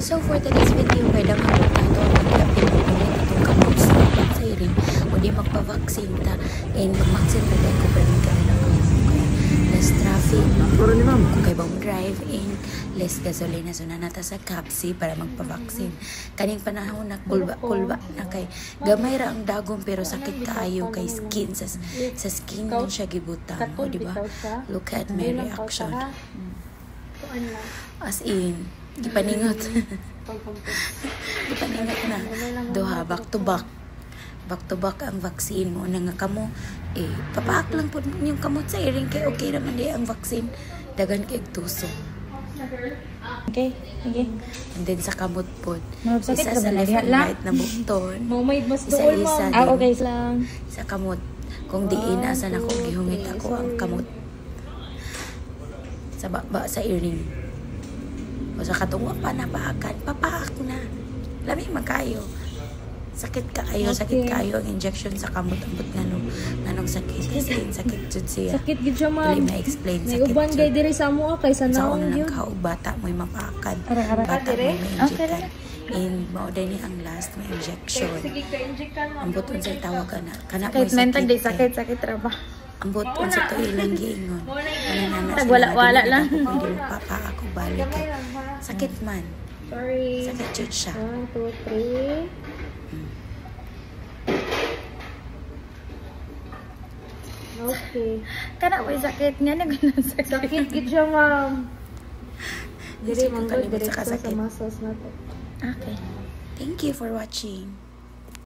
So for today's video, kay dang hapon na ito, mag-update ko ulit itong kamot sa iring o di magpa-vaccine ta. And mag-vaccine na dahil ko pa rin ka rin ang okay. Less traffic, kung kay bang drive, and less gasolina. So nanata sa Kapsi para magpa-vaccine. Kaning panahon na kulba na kay gamay ra ang dagom pero sakit kaayo kay skin. Sa skin din siya gibutan. O diba? Look at my reaction. As in, gipaningot. Gipaningot na. Duha, back to back. Back to back ang vaccine mo. Nga kamo, papaak lang po yung kamot sa iring kay okay naman di ang vaccine. Dagan kay tuso. Okay. And then sa kamot po, Sakit isa ka sa ba? left and Lang? right na bukton. Isa-isa din. okay lang. Sa kamot. Kung diin, asan ako, gihungit ako ang kamot. Sa baba, sa earring. O sa katunga pa na paakan, papaak na. Lami magkayo. Sakit kayo ang injection sa kamot. Ambot nanong sakit. Sakit jud siya. Sakit gid siya, ma'am. Dili ma-explain sakit. Uban gay diri sa amo kay sa sa naong unang yun. kao, bata mo'y mapaakan. Ara. Bata mo'y ma-injectan. Okay. And mao din ang last na injection. Sige, ka-inject ka, ma'am. Ambot unsay tawag ka na. Kana Sakit mo'y mental day sakit. sakit ra ba? Ambot unsay to ilang giingon. Tag wala lang. Hindi mo papa ako balik. Gamay lang, ha? Sakit man. Sorry. Sakit jud siya. 1, 2, 3. Okay. Kana may sakit nga na ganun sakit. Sakit gid siya, ma'am. Hindi Diri ko man kalimot diretso sa sa kasakit. muscles natin. Okay. Thank you for watching.